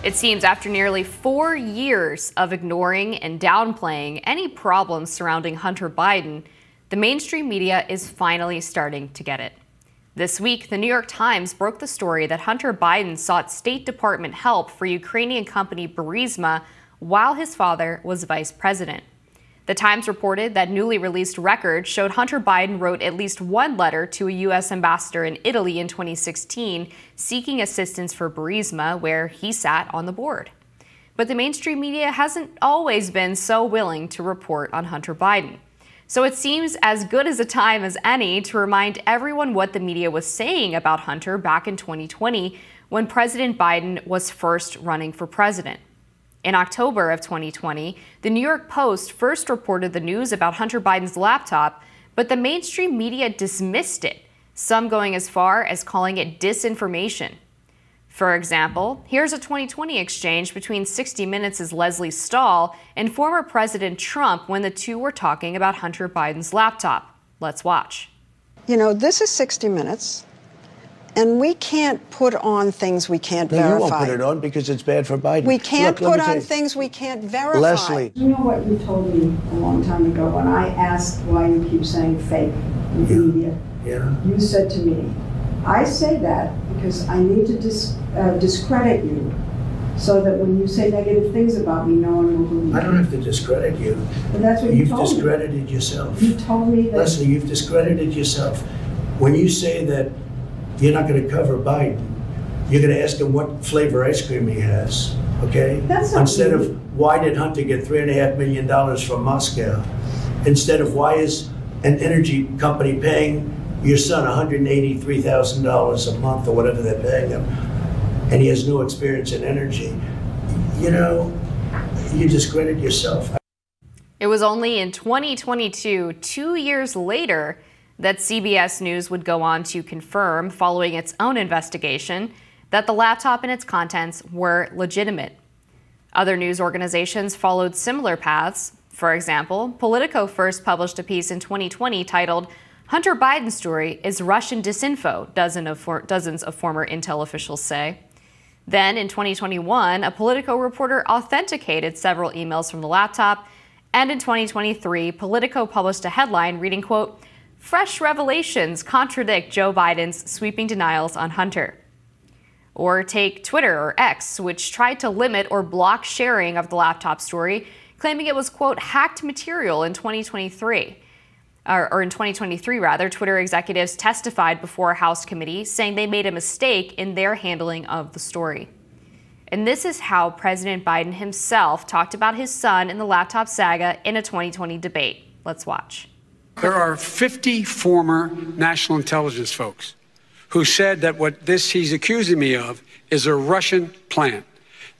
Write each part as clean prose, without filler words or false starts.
It seems after nearly 4 years of ignoring and downplaying any problems surrounding Hunter Biden, the mainstream media is finally starting to get it. This week, the New York Times broke the story that Hunter Biden sought State Department help for Ukrainian company Burisma while his father was vice president. The Times reported that newly released records showed Hunter Biden wrote at least one letter to a U.S. ambassador in Italy in 2016 seeking assistance for Burisma, where he sat on the board. But the mainstream media hasn't always been so willing to report on Hunter Biden. So it seems as good as a time as any to remind everyone what the media was saying about Hunter back in 2020 when President Biden was first running for president. In October of 2020, the New York Post first reported the news about Hunter Biden's laptop, but the mainstream media dismissed it, some going as far as calling it disinformation. For example, here's a 2020 exchange between 60 Minutes' Leslie Stahl and former President Trump when the two were talking about Hunter Biden's laptop. Let's watch. You know, this is 60 Minutes. And we can't put on things we can't verify. You won't put it on because it's bad for Biden. We can't put on things we can't verify. Leslie. You know what you told me a long time ago when I asked why you keep saying fake in the media? Yeah. You said to me, I say that because I need to discredit you so that when you say negative things about me, no one will believe I don't have to discredit you. But that's what you told me. You've discredited yourself. You told me that. Leslie, you've discredited yourself. When you say that you're not going to cover Biden, you're going to ask him what flavor ice cream he has, okay? That's not Instead me. of why did Hunter get $3.5 million from Moscow? Instead of why is an energy company paying your son $183,000 a month or whatever they're paying him, and he has no experience in energy. You know, you discredit yourself. It was only in 2022, 2 years later, that CBS News would go on to confirm, following its own investigation, that the laptop and its contents were legitimate. Other news organizations followed similar paths. For example, Politico first published a piece in 2020 titled, "Hunter Biden Story is Russian Disinfo, dozens of former Intel officials say." Then in 2021, a Politico reporter authenticated several emails from the laptop. And in 2023, Politico published a headline reading, quote, "Fresh revelations contradict Joe Biden's sweeping denials on Hunter." Or take Twitter, or X, which tried to limit or block sharing of the laptop story, claiming it was, quote, hacked material in 2023. Or in 2023, rather, Twitter executives testified before a House committee saying they made a mistake in their handling of the story. And this is how President Biden himself talked about his son in the laptop saga in a 2020 debate. Let's watch. There are 50 former national intelligence folks who said that what he's accusing me of is a Russian plant.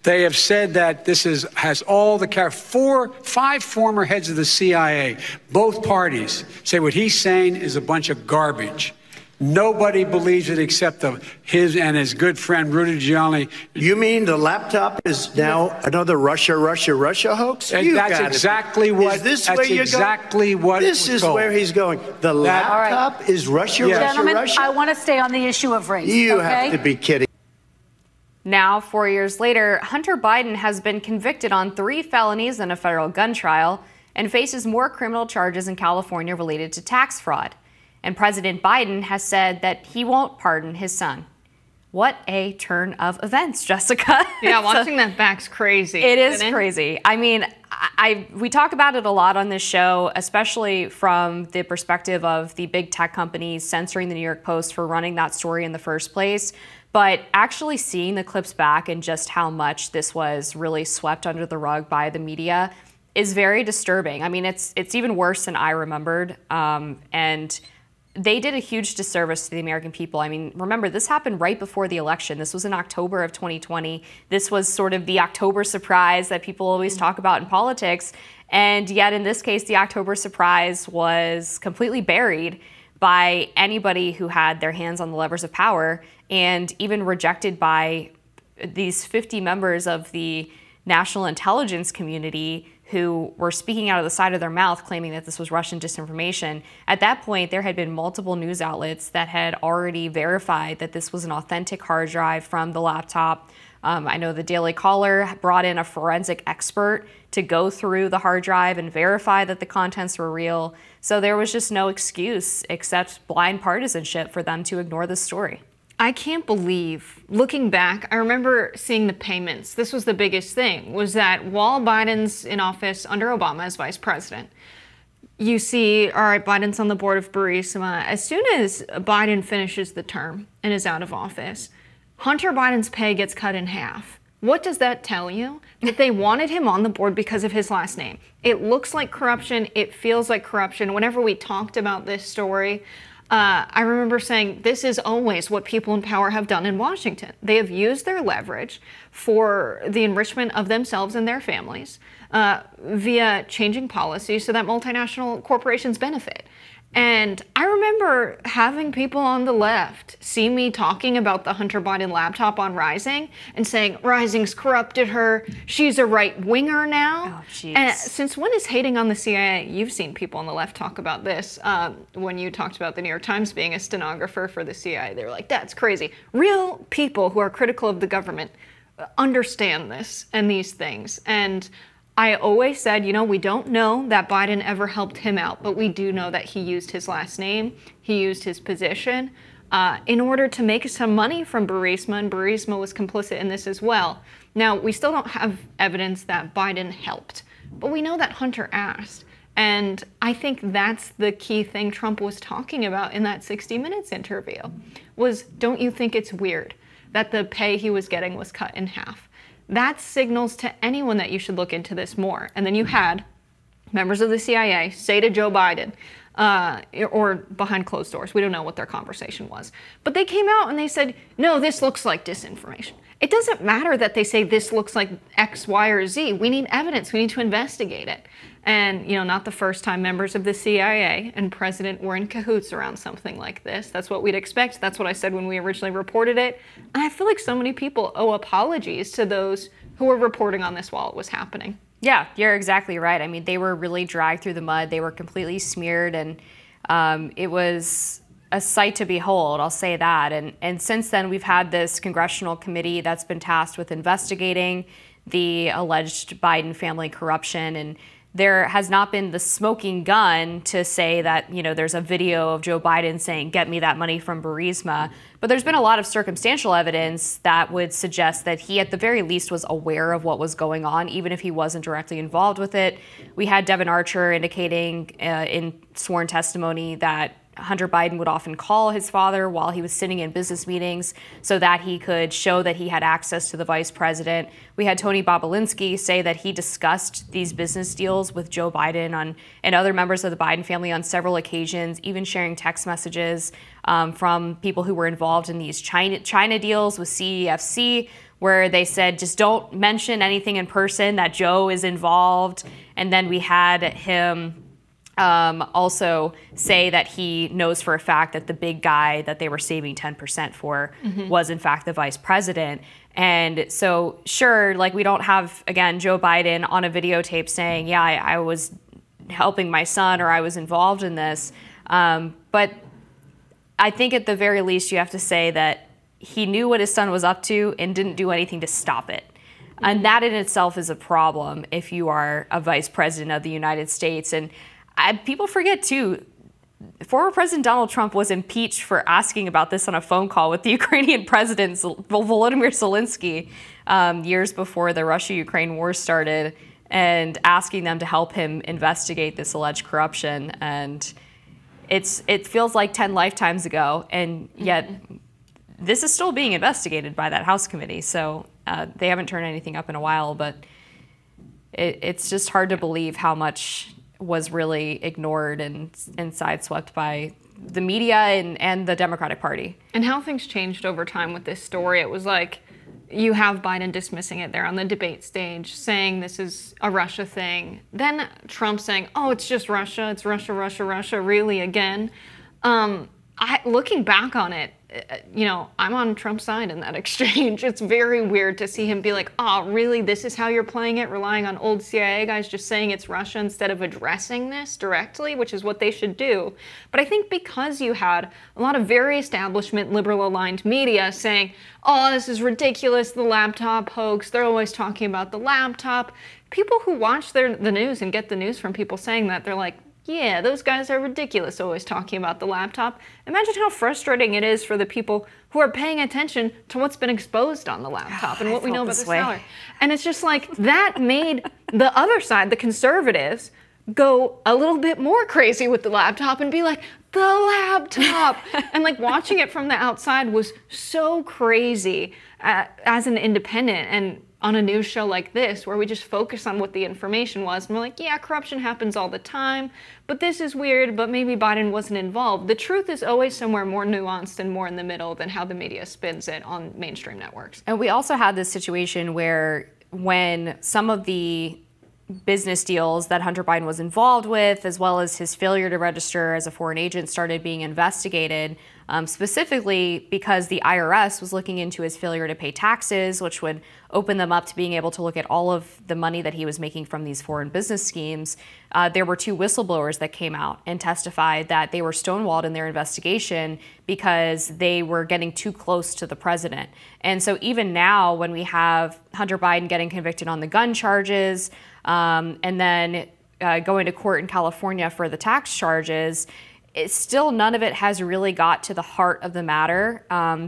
They have said that this has all the five former heads of the CIA, both parties, say what he's saying is a bunch of garbage. Nobody believes it except his and his good friend Rudy Giuliani. You mean the laptop is now another Russia hoax? That's exactly what. Is this where you're going? This is where he's going. The laptop is Russia. Gentlemen, I want to stay on the issue of race. You have to be kidding. Now, 4 years later, Hunter Biden has been convicted on 3 felonies in a federal gun trial and faces more criminal charges in California related to tax fraud. And President Biden has said that he won't pardon his son. What a turn of events, Jessica. Yeah, watching that back's crazy. It is crazy. I mean, we talk about it a lot on this show, especially from the perspective of the big tech companies censoring the New York Post for running that story in the first place. But actually seeing the clips back and just how much this was really swept under the rug by the media is very disturbing. I mean, it's even worse than I remembered. And they did a huge disservice to the American people. I mean, remember, this happened right before the election. This was in October of 2020. This was sort of the October surprise that people always talk about in politics. And yet, in this case, the October surprise was completely buried by anybody who had their hands on the levers of power, and even rejected by these 50 members of the national intelligence community who were speaking out of the side of their mouth claiming that this was Russian disinformation. At that point, there had been multiple news outlets that had already verified that this was an authentic hard drive from the laptop. I know the Daily Caller brought in a forensic expert to go through the hard drive and verify that the contents were real. So there was just no excuse except blind partisanship for them to ignore this story. I can't believe, looking back, I remember seeing the payments. This was the biggest thing, was that while Biden's in office under Obama as vice president, you see, all right, Biden's on the board of Burisma. As soon as Biden finishes the term and is out of office, Hunter Biden's pay gets cut in half. What does that tell you? That they wanted him on the board because of his last name. It looks like corruption. It feels like corruption. Whenever we talked about this story, I remember saying this is always what people in power have done in Washington. They have used their leverage for the enrichment of themselves and their families via changing policy so that multinational corporations benefit. And I remember having people on the left see me talking about the Hunter Biden laptop on Rising and saying, Rising's corrupted her. She's a right-winger now. Oh, jeez. And since when is hating on the CIA? You've seen people on the left talk about this. When you talked about the New York Times being a stenographer for the CIA, they were like, that's crazy. Real people who are critical of the government understand this and these things. And I always said, you know, we don't know that Biden ever helped him out, but we do know that he used his last name, he used his position in order to make some money from Burisma, and Burisma was complicit in this as well. Now, we still don't have evidence that Biden helped, but we know that Hunter asked. And I think that's the key thing Trump was talking about in that 60 Minutes interview, was don't you think it's weird that the pay he was getting was cut in half? That signals to anyone that you should look into this more. And then you had members of the CIA say to Joe Biden, or behind closed doors, we don't know what their conversation was, but they came out and they said, no, this looks like disinformation. It doesn't matter that they say this looks like X, Y, or Z. We need evidence. We need to investigate it. And, you know, not the first time members of the CIA and president were in cahoots around something like this. That's what we'd expect. That's what I said when we originally reported it. And I feel like so many people owe apologies to those who were reporting on this while it was happening. Yeah, you're exactly right. I mean, they were really dragged through the mud. They were completely smeared, and it was a sight to behold, I'll say that. And since then, we've had this congressional committee that's been tasked with investigating the alleged Biden family corruption, and there has not been the smoking gun to say that, you know, there's a video of Joe Biden saying, get me that money from Burisma. But there's been a lot of circumstantial evidence that would suggest that he, at the very least, was aware of what was going on, even if he wasn't directly involved with it. We had Devin Archer indicating in sworn testimony that Hunter Biden would often call his father while he was sitting in business meetings so that he could show that he had access to the vice president. We had Tony Bobolinsky say that he discussed these business deals with Joe Biden and other members of the Biden family on several occasions, even sharing text messages from people who were involved in these China deals with CEFC, where they said, just don't mention anything in person that Joe is involved. And then we had him also say that he knows for a fact that the big guy that they were saving 10% for was in fact the vice president. And so sure, like, we don't have, again, Joe Biden on a videotape saying, yeah, I was helping my son or I was involved in this. But I think at the very least you have to say that he knew what his son was up to and didn't do anything to stop it. And that in itself is a problem if you are a vice president of the United States. And people forget, too, former President Donald Trump was impeached for asking about this on a phone call with the Ukrainian president, Volodymyr Zelensky, years before the Russia-Ukraine war started, and asking them to help him investigate this alleged corruption. And it feels like 10 lifetimes ago, and yet this is still being investigated by that House committee. So they haven't turned anything up in a while, but it's just hard to believe how much was really ignored and sideswept by the media and the Democratic Party. And how things changed over time with this story. It was like you have Biden dismissing it there on the debate stage, saying this is a Russia thing. Then Trump saying, oh, it's just Russia. It's Russia, Russia, Russia, really again. Looking back on it, you know, I'm on Trump's side in that exchange. It's very weird to see him be like, oh, really? This is how you're playing it? Relying on old CIA guys just saying it's Russia instead of addressing this directly, which is what they should do. But I think because you had a lot of very establishment liberal-aligned media saying, oh, this is ridiculous, the laptop hoax, they're always talking about the laptop. People who watch the news and get the news from people saying that, they're like, yeah, those guys are ridiculous, always talking about the laptop. Imagine how frustrating it is for the people who are paying attention to what's been exposed on the laptop and what we know about the seller. And it's just like, that made the other side, the conservatives, go a little bit more crazy with the laptop and be like, the laptop! And like watching it from the outside was so crazy as an independent and on a news show like this, where we just focus on what the information was, and we're like, yeah, corruption happens all the time, but this is weird, but maybe Biden wasn't involved. The truth is always somewhere more nuanced and more in the middle than how the media spins it on mainstream networks. And we also had this situation where when some of the business deals that Hunter Biden was involved with, as well as his failure to register as a foreign agent, started being investigated, specifically because the IRS was looking into his failure to pay taxes, which would open them up to being able to look at all of the money that he was making from these foreign business schemes. There were 2 whistleblowers that came out and testified that they were stonewalled in their investigation because they were getting too close to the president. And so even now, when we have Hunter Biden getting convicted on the gun charges, and then going to court in California for the tax charges, it's still, none of it has really got to the heart of the matter,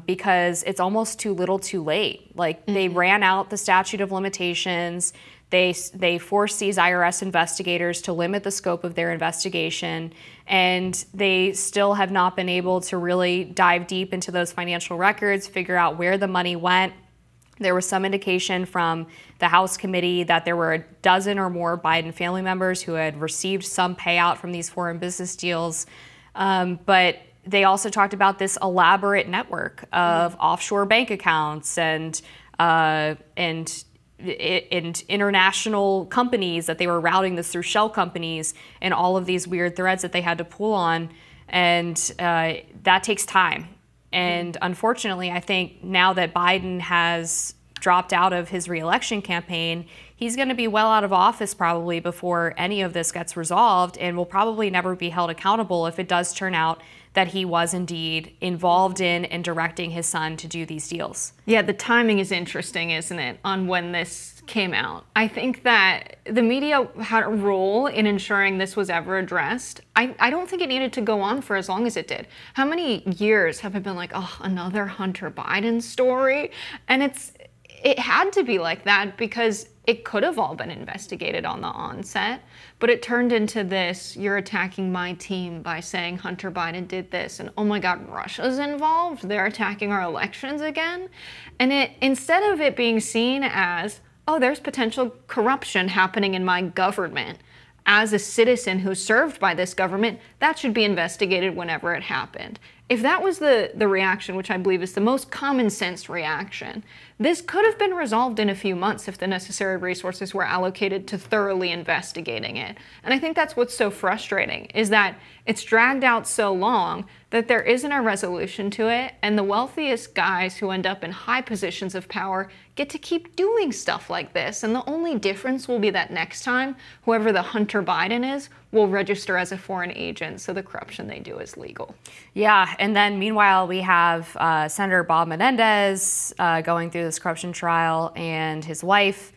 because it's almost too little too late. Like, they ran out the statute of limitations. They forced these IRS investigators to limit the scope of their investigation, and they still have not been able to really dive deep into those financial records, figure out where the money went. There was some indication from the House committee that there were a dozen or more Biden family members who had received some payout from these foreign business deals. But they also talked about this elaborate network of offshore bank accounts and international companies that they were routing this through, shell companies, and all of these weird threads that they had to pull on. And that takes time. And unfortunately, I think now that Biden has dropped out of his reelection campaign, he's going to be well out of office probably before any of this gets resolved, and will probably never be held accountable if it does turn out that he was indeed involved in and directing his son to do these deals. Yeah, the timing is interesting, isn't it, on when this came out. I think that the media had a role in ensuring this was ever addressed. I don't think it needed to go on for as long as it did. How many years have it been like, oh, another Hunter Biden story? And it had to be like that because it could have all been investigated on the onset, but it turned into this, you're attacking my team by saying Hunter Biden did this, and oh my God, Russia's involved, they're attacking our elections again. And instead of it being seen as, oh, there's potential corruption happening in my government, as a citizen who's served by this government, that should be investigated whenever it happened. If that was the reaction, which I believe is the most common sense reaction, this could have been resolved in a few months if the necessary resources were allocated to thoroughly investigating it. And I think that's what's so frustrating, is that it's dragged out so long that there isn't a resolution to it, and the wealthiest guys who end up in high positions of power get to keep doing stuff like this. And the only difference will be that next time, whoever the Hunter Biden is will register as a foreign agent, so the corruption they do is legal. Yeah, and then meanwhile, we have Senator Bob Menendez going through this corruption trial, and his wife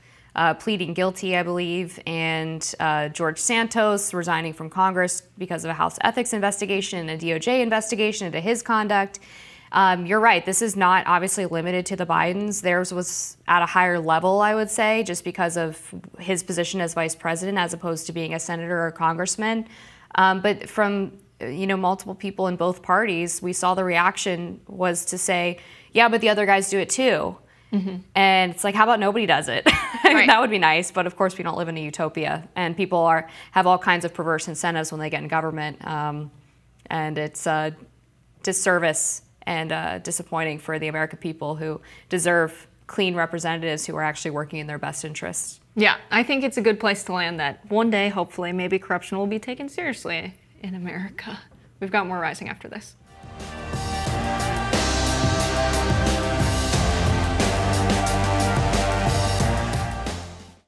pleading guilty, I believe, and George Santos resigning from Congress because of a House ethics investigation and a DOJ investigation into his conduct. You're right, this is not obviously limited to the Bidens. Theirs was at a higher level, I would say, just because of his position as vice president as opposed to being a senator or a congressman. But from multiple people in both parties, we saw the reaction was to say, yeah, but the other guys do it too. Mm-hmm. And it's like, how about nobody does it? Right. That would be nice, but of course we don't live in a utopia, and people have all kinds of perverse incentives when they get in government, and it's a disservice and disappointing for the American people who deserve clean representatives who are actually working in their best interests. Yeah, I think it's a good place to land that one day, hopefully, maybe corruption will be taken seriously in America. We've got more rising after this.